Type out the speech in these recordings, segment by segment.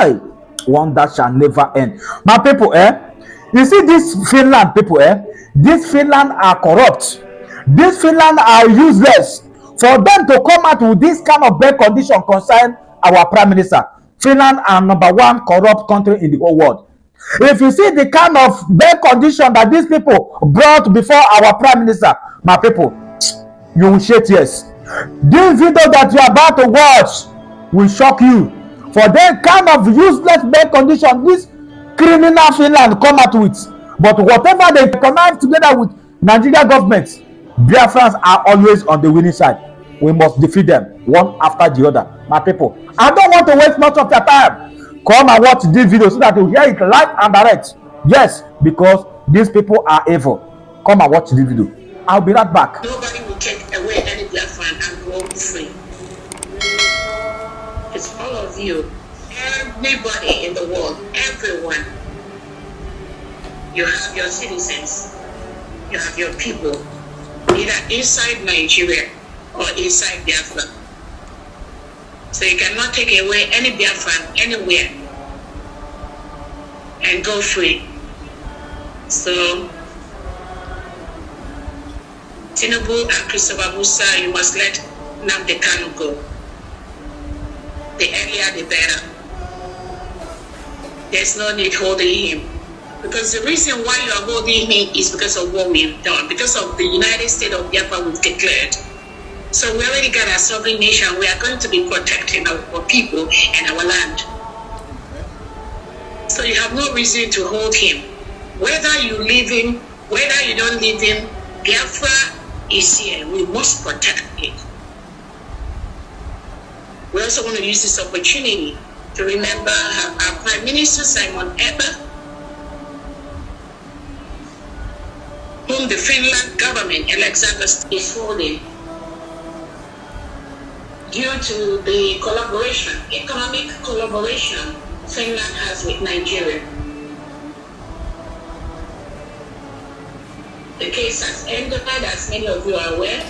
Hi, wonder shall never end. My people, you see these Finland people, these Finland are corrupt. These Finland are useless. For them to come out with this kind of bad condition concern our prime minister, Finland are #1 corrupt country in the whole world. If you see the kind of bad condition that these people brought before our prime minister, my people, you will shed tears. This video that you are about to watch will shock you. For that kind of useless bad condition, this criminal Finland come out with. But whatever they connive together with Nigeria government, Biafrans are always on the winning side. We must defeat them one after the other. My people, I don't want to waste much of your time. Come and watch this video so that you hear it live and direct. Yes, because these people are evil. Come and watch this video. I'll be right back. Nobody will take away any Biafran and go free. It's all of you. Everybody in the world, everyone. You have your citizens. You have your people. Either inside Nigeria or inside Biafra. So you cannot take away any Biafran anywhere and go free. So Tinubu and Christopher Musa, you must let Nnamdi Kanu go. The earlier the better. There's no need holding him. Because the reason why you are holding him is because of what we've done, because of the United States of Biafra we've declared. So we already got our sovereign nation. We are going to be protecting our people and our land. So you have no reason to hold him. Whether you leave him, whether you don't leave him, Biafra is here. We must protect it. We also want to use this opportunity to remember our Prime Minister, Simon Ekpa, whom the Finland government, Alexander, is holding due to the collaboration, economic collaboration Finland has with Nigeria. The case has ended, as many of you are aware.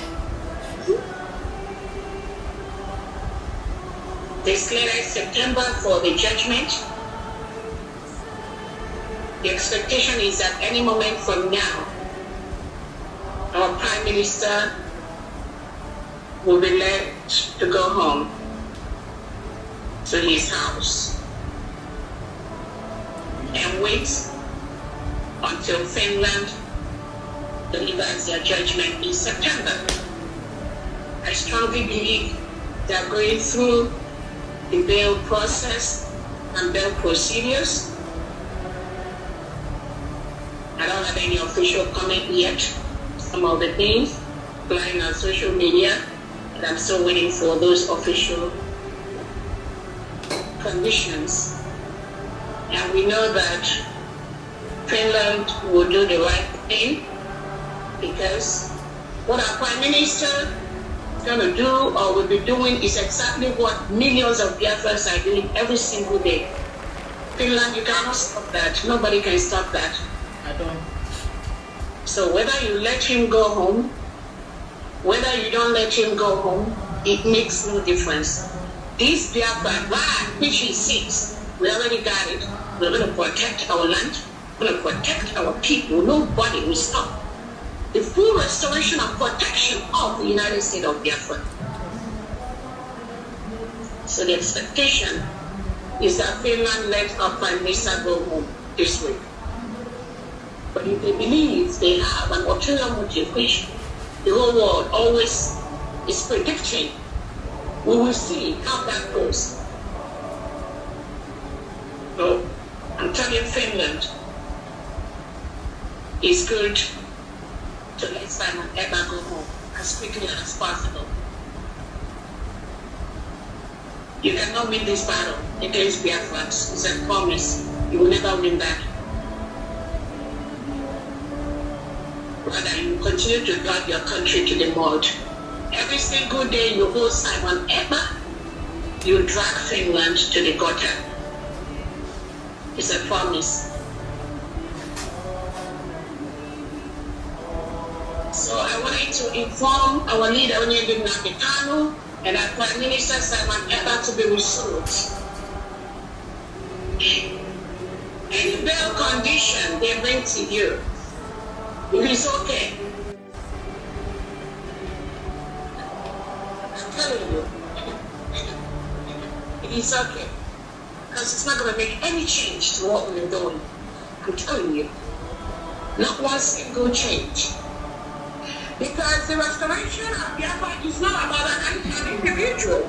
They slated September for the judgment. The expectation is that any moment from now, our Prime Minister will be led to go home to his house and wait until Finland delivers their judgment in September. I strongly believe they are going through the bail process and bail procedures. I don't have any official comment yet. Some of the things flying on social media, and I'm still waiting for those official conditions. And we know that Finland will do the right thing, because what our Prime Minister is going to do or will be doing is exactly what millions of Biafrans are doing every single day. Finland, you cannot stop that. Nobody can stop that. I don't. So whether you let him go home, whether you don't let him go home, it makes no difference. This Biafra, which he seeks, we already got it. We're going to protect our land. We're going to protect our people. Nobody will stop the full restoration and protection of the United States of Biafra. So the expectation is that Finland let our Prime Minister go home this week. But if they believe they have an ulterior motive, which the whole world always is predicting, we will see how that goes. So I'm telling Finland, it's good to let Simon Ekpa go home as quickly as possible. You cannot win this battle against Biafrans. It's a promise. You will never win that. Rather, you continue to drag your country to the mud. Every single day you hold Simon Ekpa, you drag Finland to the gutter. It's a promise. So I wanted to inform our leader, Nnamdi Kanu, and our Prime Minister, Simon Ekpa, to be resolved. bail condition they bring to you, it is okay. I'm telling you, it is okay. Because it's not going to make any change to what we're doing. I'm telling you. Not one single change. Because the restoration of Biafra is not about an individual.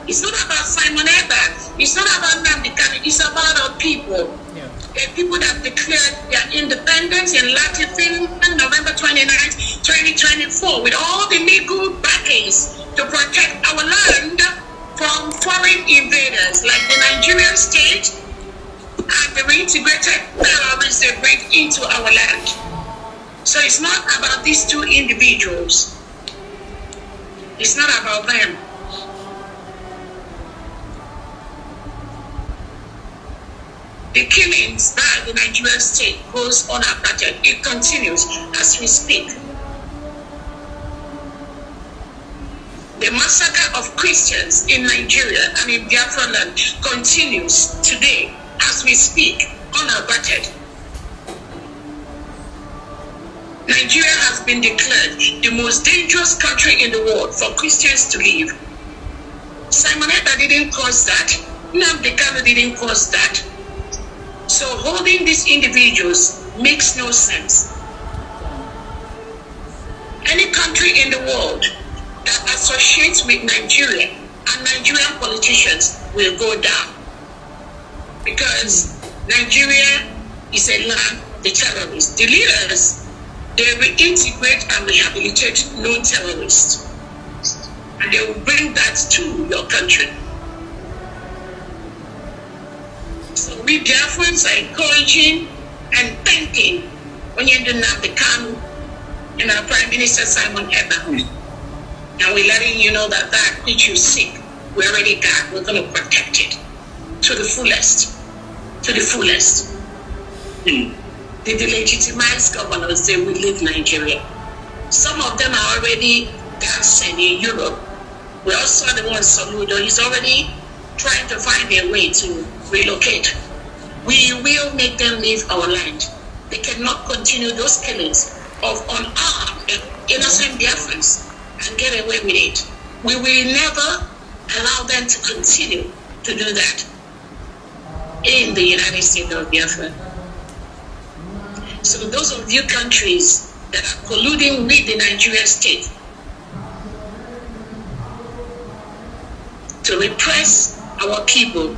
It's not about Simon Ekpa. It's not about Namdekanu. It's about our people. Yeah. The people that declared their independence in Latin November 29th, 2024, with all the legal backings to protect our land from foreign invaders like the Nigerian state and the reintegrated terrorists they bring into our land. So it's not about these two individuals. It's not about them. The killings by the Nigerian state goes unabated. It continues as we speak. The massacre of Christians in Nigeria and in Biafra land continues today as we speak, unabated. Nigeria has been declared the most dangerous country in the world for Christians to live. Simon Ekpa didn't cause that. Namdekanu didn't cause that. So holding these individuals makes no sense. Any country in the world that associates with Nigeria and Nigerian politicians will go down. Because Nigeria is a land of the terrorists. The leaders, they reintegrate and rehabilitate no terrorists. And they will bring that to your country. So we Biafrans are encouraging and thanking Namdekanu and our Prime Minister Simon Ekpa. And we're letting you know that that which you seek, we already got. We're going to protect it to the fullest. To the fullest. The delegitimized governors, they will leave Nigeria. Some of them are already dancing in Europe. We also saw the one Soludo. He's already trying to find a way to relocate. We will make them leave our land. They cannot continue those killings of unarmed and innocent Biafrans and get away with it. We will never allow them to continue to do that in the United States of Biafra. So those of you countries that are colluding with the Nigerian state to repress our people,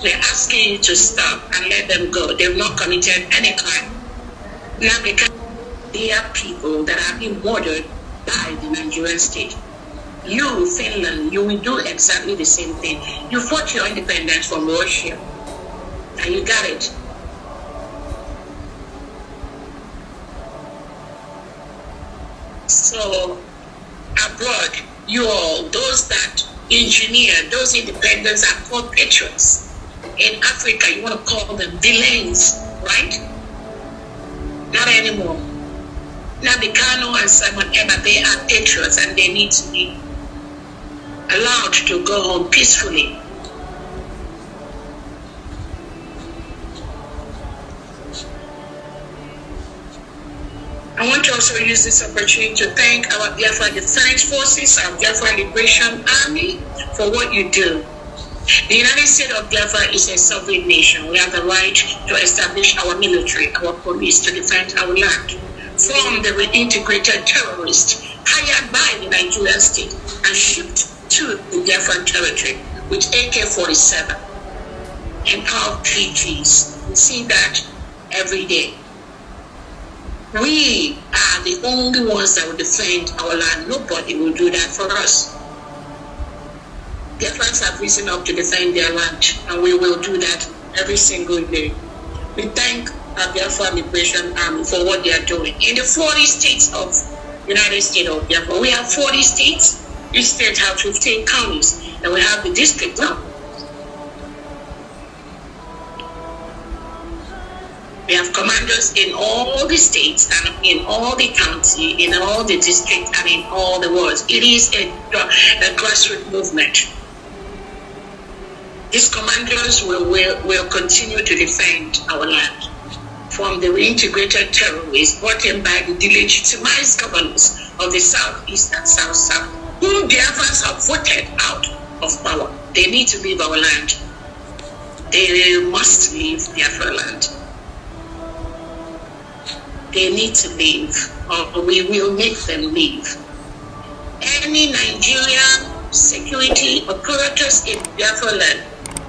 we're asking you to stop and let them go. They've not committed any crime. Now because they are people that have been murdered by the Nigerian state. You, Finland, you will do exactly the same thing. You fought your independence from Russia, and you got it. So, abroad, you all, those that engineer those independents are called patriots. In Africa, you want to call them villains, right? Not anymore. Namdekanu and Simon Ekpa, they are patriots and they need to be allowed to go home peacefully. I want to also use this opportunity to thank our Biafra Defense Forces, our Biafra Liberation Army for what you do. The United States of Biafra is a sovereign nation. We have the right to establish our military, our police to defend our land from the reintegrated terrorists hired by the Nigerian state and shipped to the Biafran territory with AK-47 and RPGs. We see that every day. We are the only ones that will defend our land. Nobody will do that for us. Biafrans have risen up to defend their land, and we will do that every single day. We thank our Biafra Liberation Army for what they are doing. In the 40 states of the United States of Biafra, we have 40 states. Each state has 15 counties, and we have the district now. We have commanders in all the states and in all the county, in all the districts, and in all the wards. It is a grassroots movement. these commanders will continue to defend our land from the reintegrated terrorists brought in by the delegitimized governors of the Southeast and South, whom Biafrans have voted out of power. They need to leave our land. They must leave Biafra land. They need to leave, or we will make them leave. Any Nigerian security operators in Biafra land,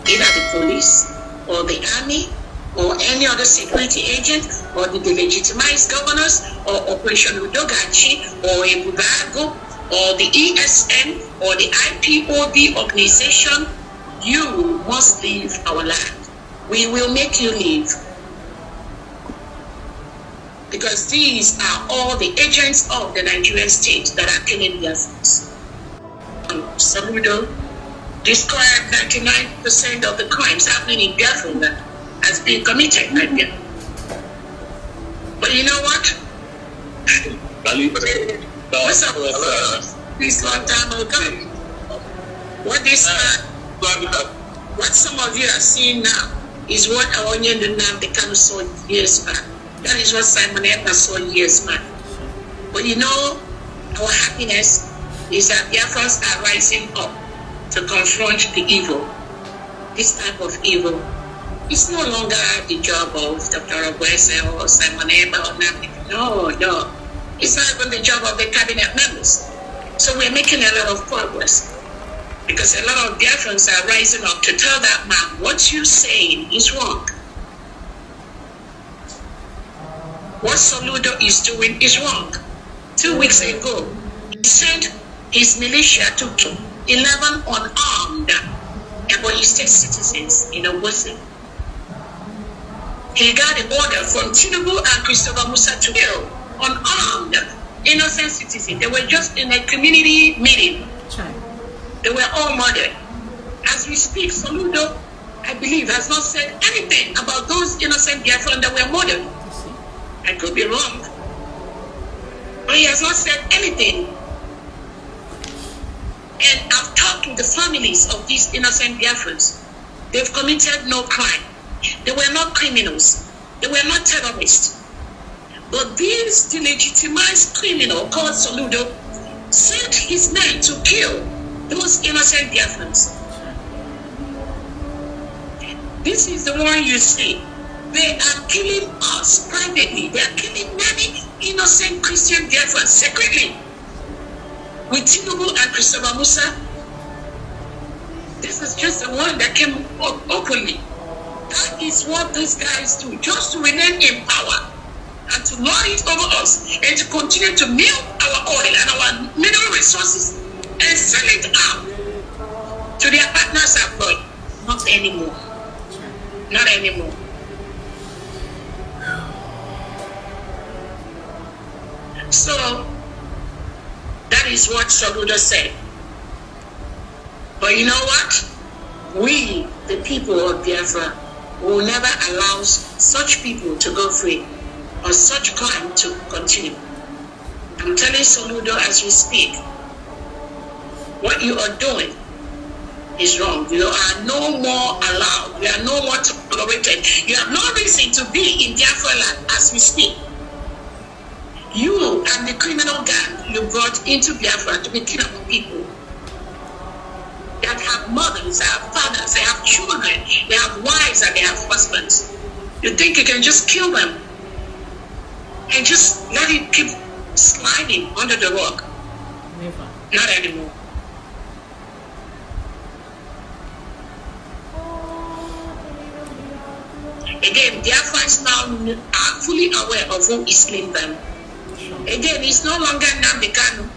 either the police or the army or any other security agent or the delegitimized governors or Operation Udogachi or Ebugago or the ESN or the IPOB organization, you must leave our land. We will make you leave. Because these are all the agents of the Nigerian state that are killing Biafrans. Saludo described 99% of the crimes happening in Biafra land has been committed by Biafra. But you know what? What's up? This long time ago. What some of you are seeing now is what Awonye Nnamdi Kanu saw years back. That is what Simon Ekpa saw years back. But you know, our happiness is that Biafrans are rising up to confront the evil. This type of evil is no longer the job of Dr. Ogwese or Simon Ekpa or Nnamdi. No. It's not even the job of the cabinet members. So we're making a lot of progress. Because a lot of Biafrans are rising up to tell that man, what you're saying is wrong. What Soludo is doing is wrong. 2 weeks ago, he sent his militia to kill 11 unarmed Ebonyi State citizens in Obosi. He got an order from Tinubu and Christopher Musa to kill unarmed innocent citizens. They were just in a community meeting. They were all murdered. As we speak, Soludo, I believe, has not said anything about those innocent Biafrans that were murdered. I could be wrong. But he has not said anything. And I've talked with the families of these innocent Biafrans. They've committed no crime. They were not criminals. They were not terrorists. But this delegitimized criminal called Soludo sent his men to kill those innocent Biafrans. This is the one you see. They are killing us privately. They are killing many innocent Christian Biafrans secretly. With Tinubu and Christopher Musa. This is just the one that came up openly. That is what these guys do, just to remain in power and to lord it over us and to continue to milk our oil and our mineral resources and sell it out to their partners abroad. Not anymore. Not anymore. So, that is what Soludo said. But you know what? We, the people of Biafra, will never allow such people to go free or such crime to continue. I'm telling Soludo as we speak, what you are doing is wrong. You are no more allowed. You are no more tolerated. You have no reason to be in Biafra land as we speak. You and the criminal gang you brought into Biafra to be killing people that have mothers, they have fathers, they have children, they have wives, and they have husbands. You think you can just kill them and just let it keep sliding under the rug? Never. Not anymore. Again, Biafrans now are fully aware of who is killing them. Again, it's no longer Nnamdi Kanu,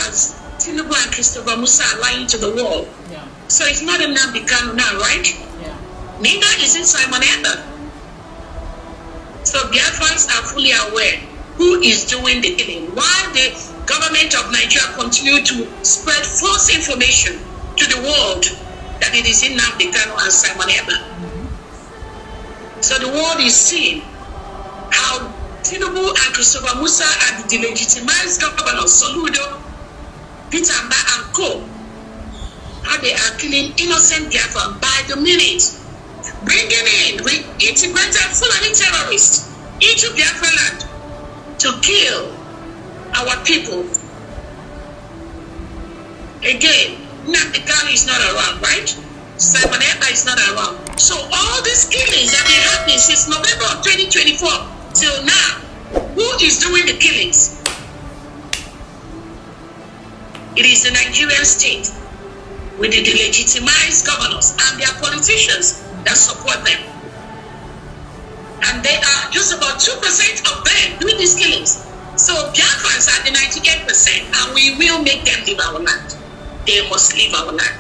as Tinubu and Christopher Musa are lying to the wall. Yeah. So it's not Nnamdi Kanu now, right? Yeah. Neither is it Simon Ekpa. So Biafrans are fully aware who is doing the killing. While the government of Nigeria continue to spread false information to the world that it is in Nnamdi Kanu and Simon Ekpa. So the world is seeing how Tinubu and Christopher Musa and the delegitimized governor Soludo, Peter Mba and Co. how they are killing innocent Biafra by the minute, bringing in integrated Fulani terrorists into Biafra land to kill our people. Again, Nnamdi Kanu is not around, right? Simon Ekpa is not around. So all these killings have been happening since November of 2024 till now. Who is doing the killings? It is the Nigerian state with the delegitimized governors and their politicians that support them. And they are just about 2% of them doing these killings. So Biafrans are the 98%, and we will make them leave our land. They must leave our land.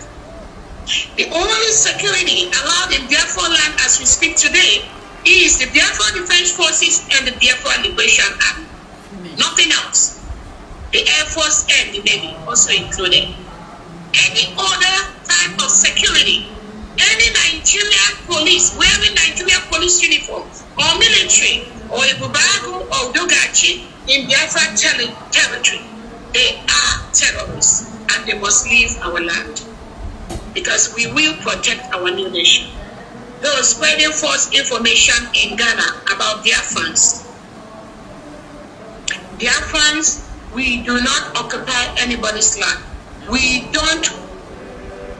The only security allowed in Biafra land as we speak today is the Biafra Defense Forces and the Biafra Liberation Army. Nothing else. The Air Force and the Navy also included. Any other type of security, any Nigerian police wearing Nigerian police uniform or military or Ibubago or Dogachi in Biafra territory, they are terrorists and they must leave our land because we will protect our new nation. Those spreading false information in Ghana about Biafrans. Biafrans, we do not occupy anybody's land. We don't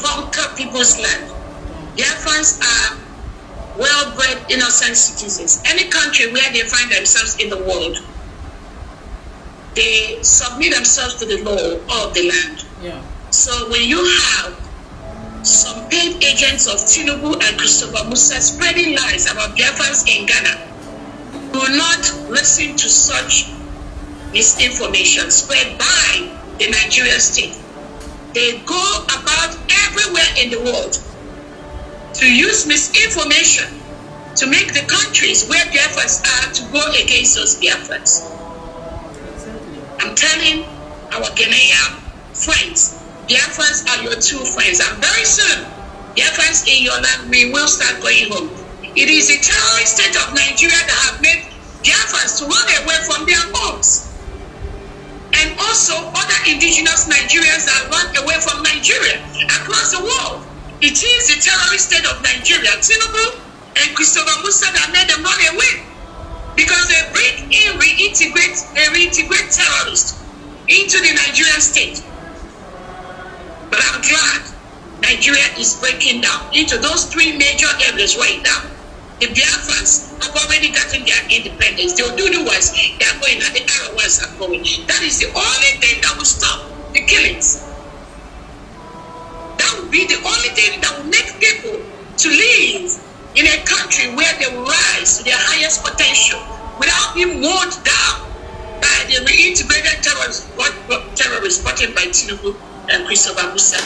conquer people's land. Biafrans are well-bred, innocent citizens. Any country where they find themselves in the world, they submit themselves to the law of the land. Yeah. So when you have some paid agents of Tinubu and Christopher Musa spreading lies about Biafrans in Ghana, do not listen to such misinformation spread by the Nigerian state. They go about everywhere in the world to use misinformation to make the countries where Biafrans are to go against those Biafrans. I'm telling our Ghanaian friends, Biafrans are your true friends, and very soon, Biafrans in your land, we will start going home. It is the terrorist state of Nigeria that have made Biafrans to run away from their homes. And also other indigenous Nigerians that run away from Nigeria across the world. It is the terrorist state of Nigeria, Tinubu and Christopher Musa, that made them run away. Because they bring in, reintegrate terrorists into the Nigerian state. But I'm glad Nigeria is breaking down into those three major areas right now. The Biafrans have already gotten their independence. The Oduduwas, they are going, and the Arawans are going. That is the only thing that will stop the killings. That will be the only thing that will make people to live in a country where they will rise to their highest potential without being worn down by the reintegrated terrorists brought in by Tinubu and Christopher Musa.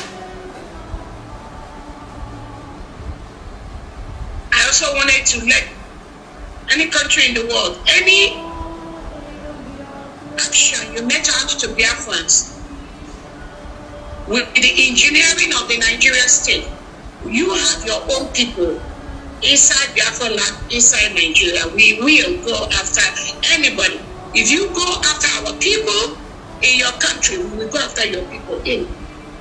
I also wanted to let any country in the world, any action you met out to Biafrans with the engineering of the Nigerian state, you have your own people inside Biafra land, inside Nigeria. We will go after anybody. If you go after our people in your country, we will go after your people in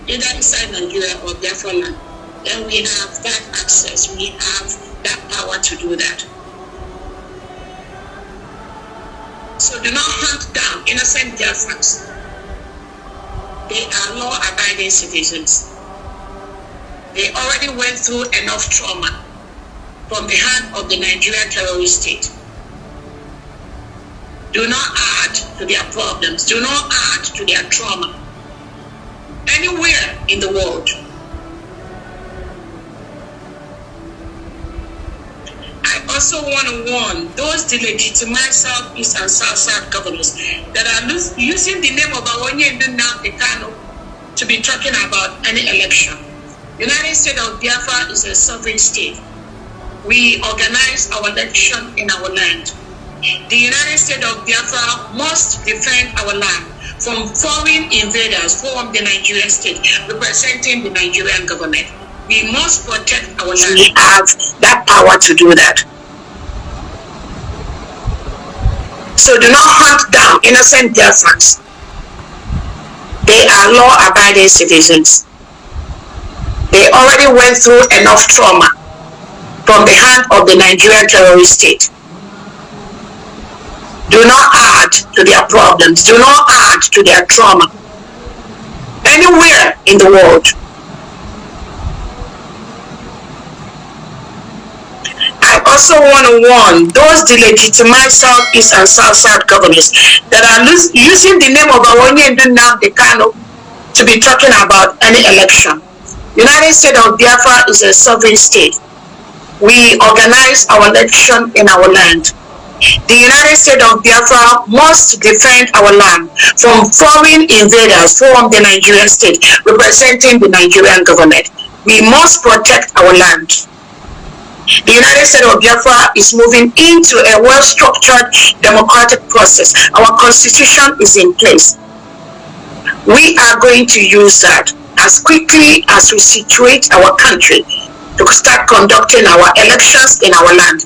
either inside Nigeria or Biafra land. Then we have that access. We have that power to do that. So do not hunt down innocent Biafrans. They are law-abiding citizens. They already went through enough trauma from the hand of the Nigerian terrorist state. Do not add to their problems. Do not add to their trauma. Anywhere in the world. I also want to warn those delegitimized Southeast and South governors that are using the name of Awonye and Nnamdi Kanu to be talking about any election. United States of Biafra is a sovereign state. We organize our election in our land. The United States of Biafra must defend our land from foreign invaders from the Nigerian state representing the Nigerian government. We must protect our land. We have that power to do that. So do not hunt down innocent Biafrans. They are law-abiding citizens. They already went through enough trauma from the hand of the Nigerian terrorist state. Do not add to their problems. Do not add to their trauma. Anywhere in the world. I also want to warn those delegitimized Southeast and South governors that are using the name of Awonyendu Nnamdi Kanu to be talking about any election. United States of Biafra is a sovereign state. We organize our election in our land. The United States of Biafra must defend our land from foreign invaders from the Nigerian state representing the Nigerian government. We must protect our land. The United States of Biafra is moving into a well-structured democratic process. Our constitution is in place. We are going to use that as quickly as we situate our country to start conducting our elections in our land.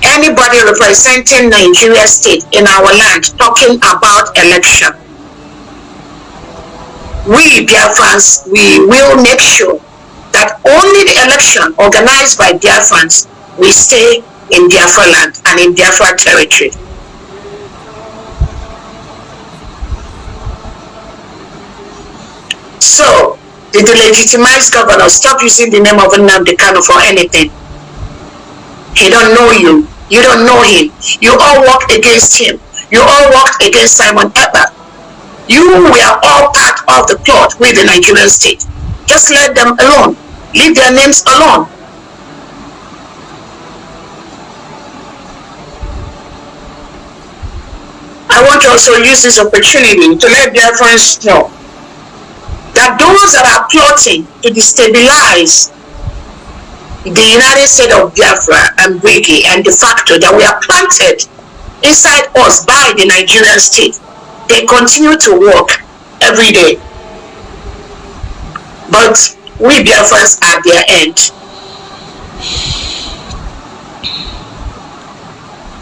Anybody representing Nigeria state in our land talking about election, we Biafrans, we will make sure that only the election organized by Biafrans will stay in Biafra land and in Biafra territory. So, the delegitimized governor, stop using the name of Nnamdi Kanu for anything. He don't know you. You don't know him. You all worked against him. You all worked against Simon Ekpa. You were all part of the plot with the Nigerian state. Just let them alone. Leave their names alone. I want to also use this opportunity to let Biafrans know that those that are plotting to destabilize the United States of Biafra and Brigi and de facto that we are planted inside us by the Nigerian state, they continue to work every day. But we Biafrans are their end.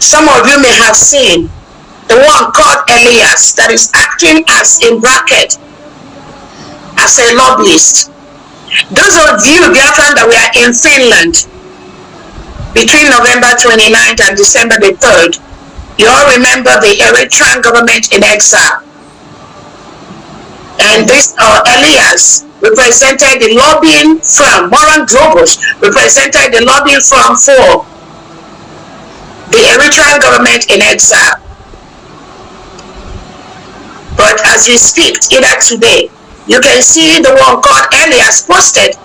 Some of you may have seen the one called Elias that is acting as, in bracket, as a lobbyist. Those of you Biafran that were in Finland between November 29th and December the 3rd, you all remember the Eritrean government in exile. And this Elias represented the lobbying firm, Moran Globus represented the lobbying firm for the Eritrean government in exile. But as we speak, either today, you can see the one called Elias posted.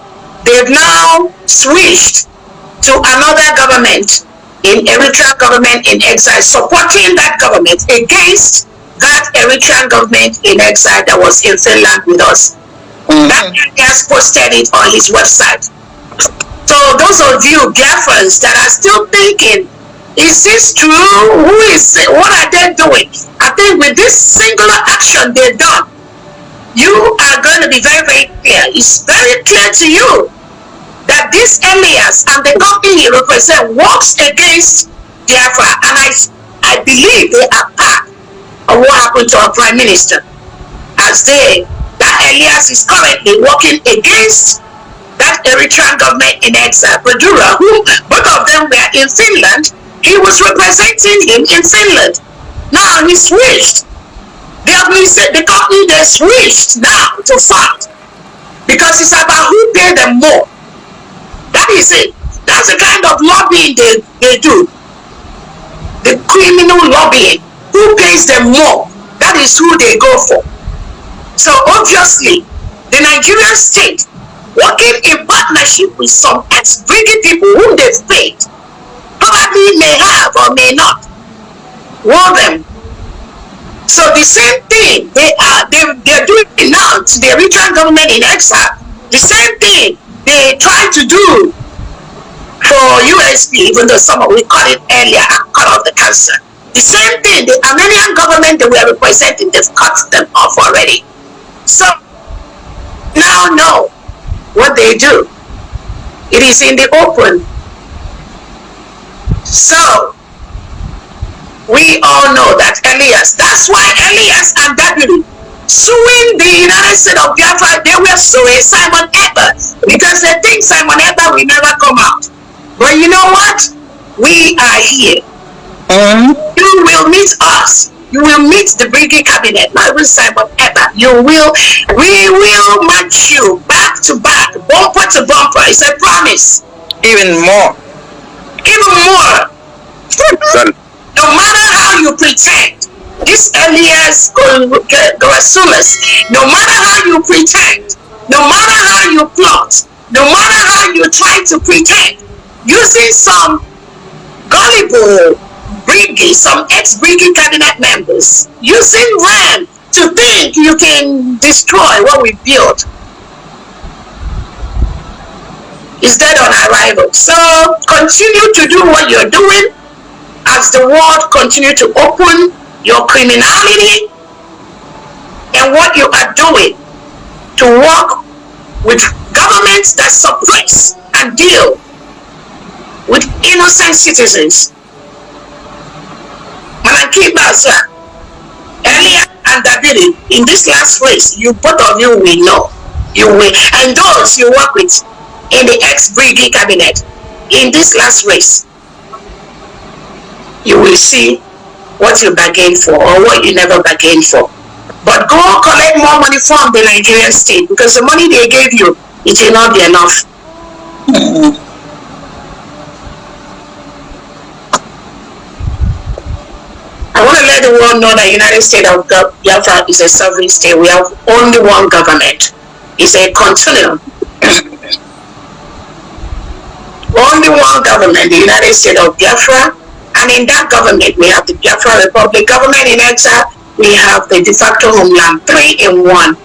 They've now switched to another government, in Eritrean government in exile, supporting that government against that Eritrean government in exile that was in Finland with us. That Elias posted it on his website. So those of you Biafrans that are still thinking, is this true? Who is it? What are they doing? I think with this singular action they've done, you are going to be very, very clear. It's very clear to you that this Elias and the company he represents works against Biafra, and I believe they are part of what happened to our Prime Minister, as that Elias is currently working against that Eritrean government in exile, Badura, who both of them were in Finland. He was representing him in Finland. Now he switched. The company they switched now to FAT because it's about who paid them more. That is it. That's the kind of lobbying they do. The criminal lobbying. Who pays them more? That is who they go for. So obviously, the Nigerian state, working in partnership with some ex-Brigi people whom they've paid, probably may have or may not want them. So the same thing they're doing now to the Eritrean government in exile, the same thing they try to do for USP, even though some of we call it earlier and cut off the cancer. The same thing, the Armenian government that we are representing, they've cut them off already. So now know what they do. It is in the open. So we all know that Elias, that's why Elias and Dabiri suing the United States of Biafra. They were suing Simon Ekpa because they think Simon Ekpa will never come out. But you know what? We are here. You will meet us. You will meet the Brigade Cabinet, not even Simon Ekpa. We will match you back to back, bumper to bumper. It's a promise. Even more. No matter how you pretend, this Elias Gorasulas, no matter how you pretend, no matter how you plot, no matter how you try to pretend, using some gullible Brigade, some ex-Brigade cabinet members, using them to think you can destroy what we built, is dead on arrival. So continue to do what you're doing as the world continue to open your criminality and what you are doing to work with governments that suppress and deal with innocent citizens. And I keep that, sir. Earlier and David, in this last race, you both of you will know. You will, and those you work with in the ex-Brigade cabinet, in this last race, you will see what you bargained for or what you never bargained for. But go collect more money from the Nigerian state, because the money they gave you, it will not be enough. I want to let the world know that the United States of Biafra is a sovereign state. We have only one government. It's a continuum. Only one government, the United States of Biafra. And in that government, we have the Biafra Republic government in exile. We have the de facto homeland, 3 in 1.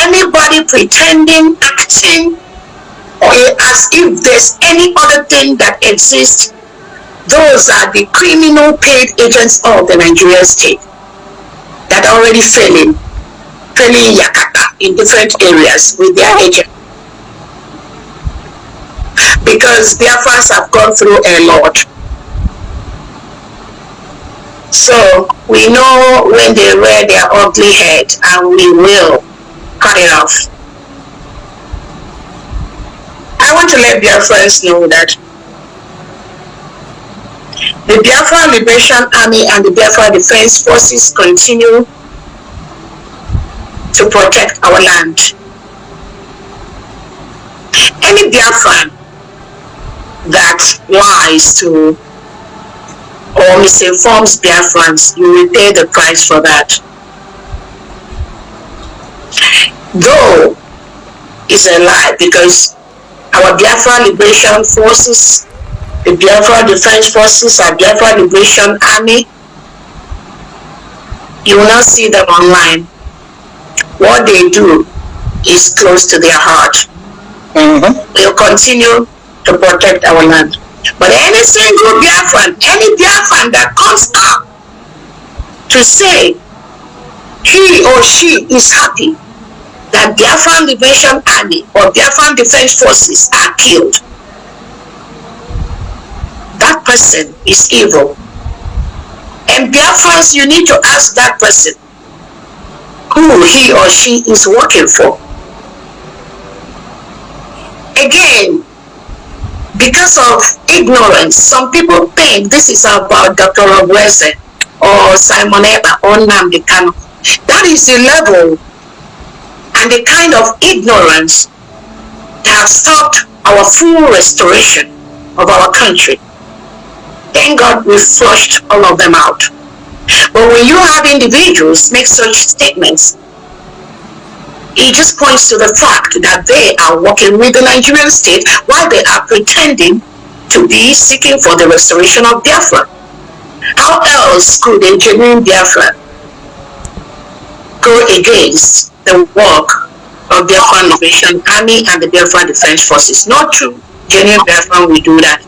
Anybody pretending, acting, or as if there's any other thing that exists, those are the criminal paid agents of the Nigerian state that are already failing Yakata in different areas with their agents. Because Biafrans have gone through a lot. So we know when they rear their ugly head, and we will cut it off. I want to let Biafrans know that the Biafra Liberation Army and the Biafra Defense Forces continue to protect our land. Any Biafran that lies to or misinforms Biafrans, you will pay the price for that. Though it's a lie, because our Biafra Liberation Forces, the Biafra Defense Forces, our Biafra Liberation Army, you will not see them online. What they do is close to their heart. We'll continue to protect our land. But any single Biafran, any Biafran that comes up to say he or she is happy that Biafran Liberation Army or Biafran Defense Forces are killed, that person is evil. And Biafrans, you need to ask that person who he or she is working for. Again, because of ignorance, some people think this is about Dr. Obweze or Simon Ekpa or Nnamdi Kanu. That is the level and the kind of ignorance that have stopped our full restoration of our country. Thank God we flushed all of them out. But when you have individuals make such statements, it just points to the fact that they are working with the Nigerian state while they are pretending to be seeking for the restoration of Biafra. How else could a genuine Biafra go against the work of Biafra Liberation Army and the Biafra Defense Forces? Not true. Genuine Biafra will do that.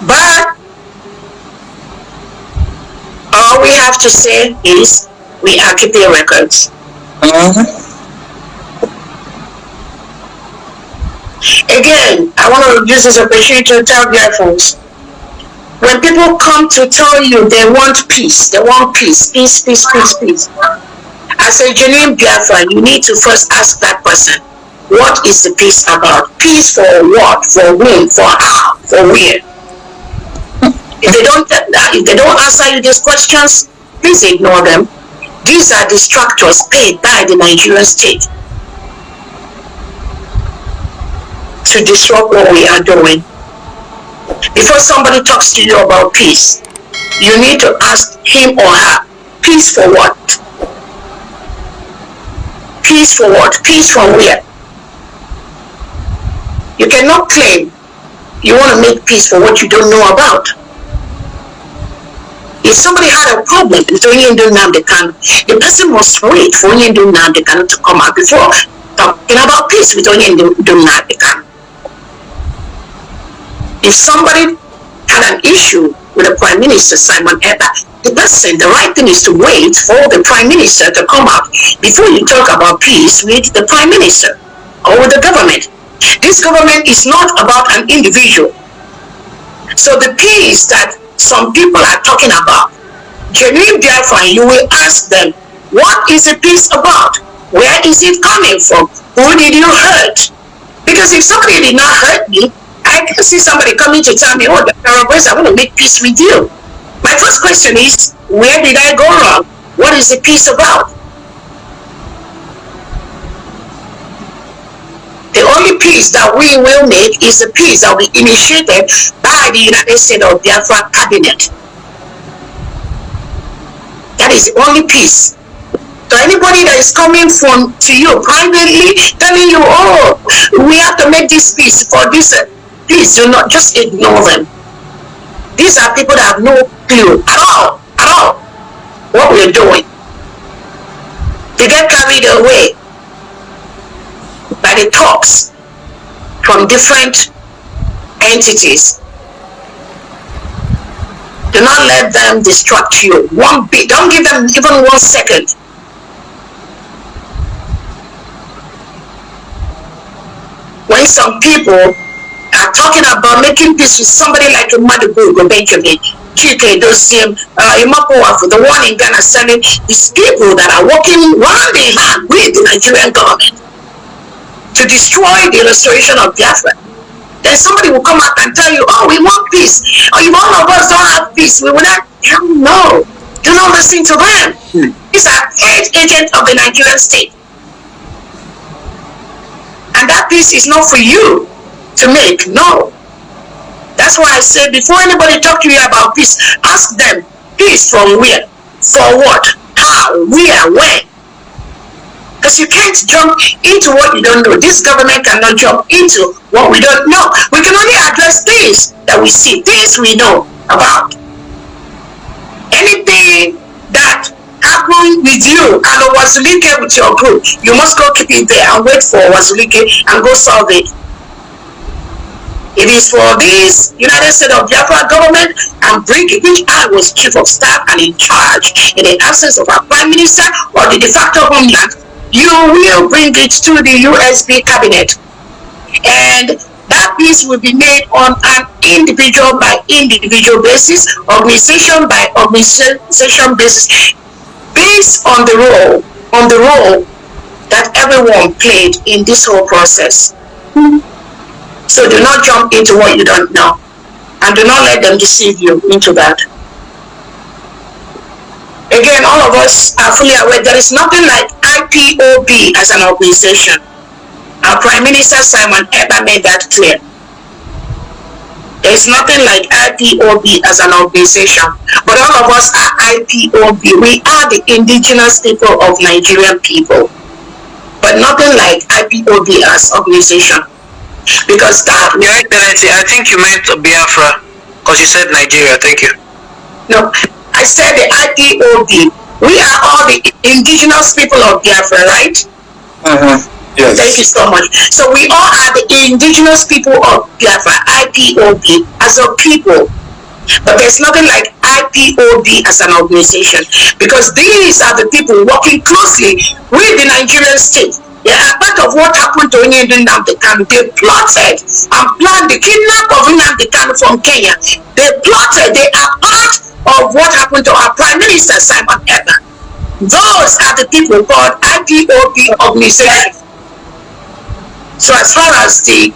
But all we have to say is we are keeping records. Again, I want to use this opportunity to tell Biafrans, when people come to tell you they want peace, peace. As a genuine Biafra, you need to first ask that person, what is the peace about? Peace for what? For whom? For how? For where? If they don't answer you these questions, please ignore them. These are distractors paid by the Nigerian state to disrupt what we are doing. Before somebody talks to you about peace, you need to ask him or her, peace for what? Peace for what? Peace from where? You cannot claim you want to make peace for what you don't know about. If somebody had a problem with Onyendu Nnamdi Kanu, the person must wait for Onyendu Nnamdi Kanu to come out before talking about peace with Onyendu Nnamdi Kanu. If somebody had an issue with the Prime Minister, Simon Ekpa, the right thing is to wait for the Prime Minister to come out before you talk about peace with the Prime Minister or with the government. This government is not about an individual. So the peace that some people are talking about, genuine Biafra, you will ask them, what is the peace about? Where is it coming from? Who did you hurt? Because if somebody did not hurt me, I can see somebody coming to tell me, oh, boys, I want to make peace with you. My first question is, where did I go wrong? What is the peace about? The only peace that we will make is the peace that we initiated by the United States of Biafra cabinet. That is the only peace. So anybody that is coming to you privately, telling you, oh, we have to make this peace for this, please do not just ignore them. These are people that have no clue at all what we're doing. They get carried away by the talks from different entities. Do not let them distract you. Don't give them even 1 second. When some people are talking about making peace with somebody like Madugu Benjamin, Chike, Dosiem, Imapowafu, the one in Ghana selling these people that are working hand in hand with the Nigerian government to destroy the restoration of Biafra. Then somebody will come out and tell you, oh, we want peace. Or if all of us don't have peace, we will not. Hell no. Do not listen to them. These are paid agents of the Nigerian state. And that peace is not for you to make. No. That's why I say before anybody talk to you about peace, ask them, peace from where? For what? How? Where? When? Because you can't jump into what you don't know. This government cannot jump into what we don't know. We can only address things that we see, things we know about. Anything that happened with you and Wazulike with your group, you must go keep it there and wait for Wazulike and go solve it. It is for this United States of Biafra government and bring it, which I was chief of staff and in charge in the absence of our prime minister or the de facto homeland. You will bring it to the USB cabinet, and that peace will be made on an individual by individual basis, organization by organization basis, based on the role that everyone played in this whole process. So do not jump into what you don't know, and do not let them deceive you into that. Again, all of us are fully aware there is nothing like IPOB as an organization. Our Prime Minister Simon Ekpa made that clear. There is nothing like IPOB as an organization, but all of us are IPOB. We are the indigenous people of Nigerian people, but nothing like IPOB as organization. Because that... Your Excellency, I think you meant Biafra, because you said Nigeria. Thank you. No. I said the IPOB. We are all the indigenous people of Biafra, right? Yes. Thank you so much. So we all are the indigenous people of Biafra, IPOB, as a people. But there's nothing like IPOB as an organization, because these are the people working closely with the Nigerian state They are part of what happened to Onyindu Nnamdi Kanu. They plotted and planned the kidnap of Nnamdi Kanu from Kenya. They plotted. They are part of what happened to our Prime Minister, Simon Ekpa. Those are the people called IPOB organization. So as far as the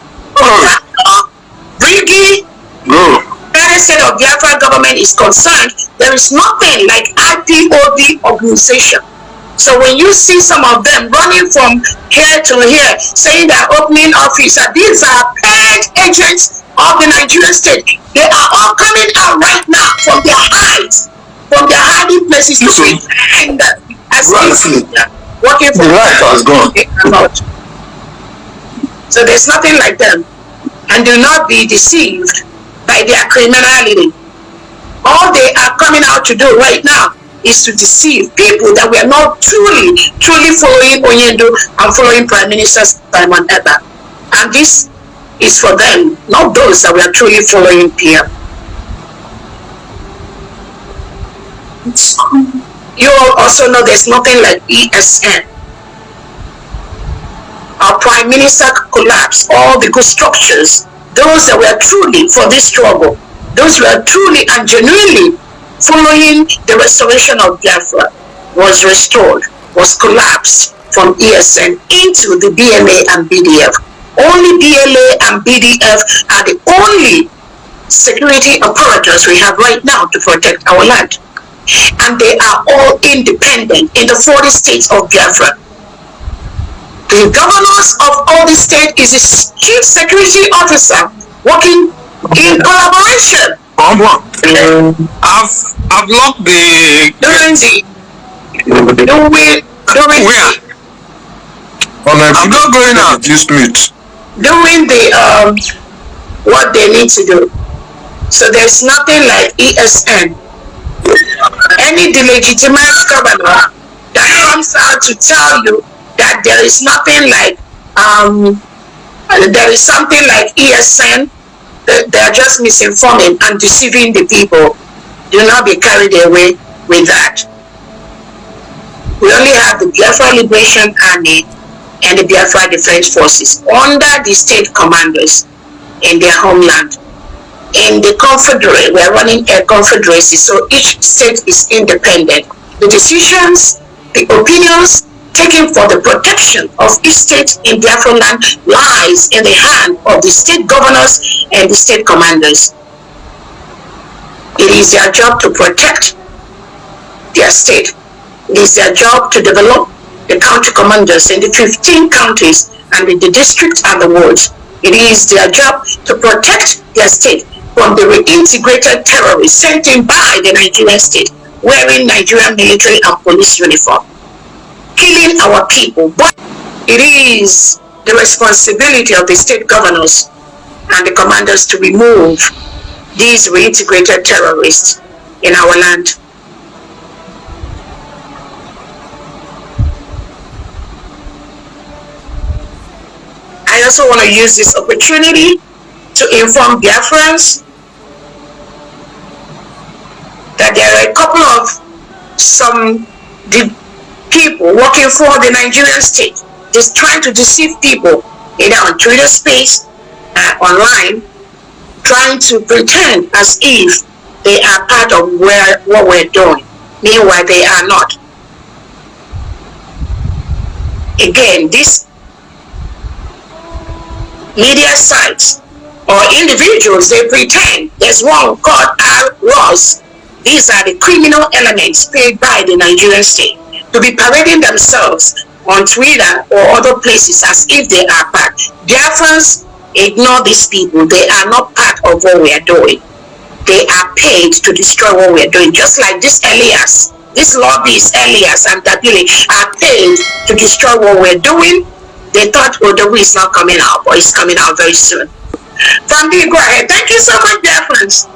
Brigi, United States of Biafra government is concerned, there is nothing like IPOB organization. So when you see some of them running from here to here, saying they're opening office, these are paid agents of the Nigerian state. They are all coming out right now from their hides, from their hiding places to pretend that as if working for the light has gone. So there's nothing like them. And do not be deceived by their criminality. All they are coming out to do right now is to deceive people that we are not truly following Onyindu and following Prime Minister Simon Ekpa. And this is for them, not those that we are truly following here. You all also know there's nothing like ESN. Our Prime Minister collapsed all the good structures. Those that were truly for this struggle, those who are truly and genuinely following the restoration of Biafra was restored, was collapsed from ESN into the BLA and BDF. Only BLA and BDF are the only security apparatus we have right now to protect our land. And they are all independent in the 40 states of Biafra. The governors of all the states is a chief security officer working in collaboration. I've locked the I'm not going out this minute. Doing the what they need to do. So there's nothing like ESN. Any delegitimate governor that comes out to tell you that there is nothing like there is something like ESN, they are just misinforming and deceiving the people. Do not be carried away with that. We only have the Biafra Liberation Army and the Biafra Defense Forces under the state commanders in their homeland. In the confederate, we are running a confederacy, so each state is independent. The decisions, the opinions taken for the protection of each state in Biafra land lies in the hand of the state governors and the state commanders. It is their job to protect their state. It is their job to develop the county commanders in the 15 counties and in the districts and the wards. It is their job to protect their state from the reintegrated terrorists sent in by the Nigerian state, wearing Nigerian military and police uniform, killing our people. But it is the responsibility of the state governors and the commanders to remove these reintegrated terrorists in our land. I also want to use this opportunity to inform Biafrans that there are a couple of people working for the Nigerian state, just trying to deceive people either on Twitter space, online, trying to pretend as if they are part of what we're doing. Meanwhile, they are not. Again, these media sites or individuals, they pretend there's one called Ross. These are the criminal elements paid by the Nigerian state to be parading themselves on Twitter or other places as if they are part. Biafrans, ignore these people. They are not part of what we are doing. They are paid to destroy what we are doing. Just like this Elias, this lobbyist Elias and Dabili are paid to destroy what we're doing. They thought Odogu is not coming out, but it's coming out very soon. Family, go ahead. Thank you so much, Biafrans.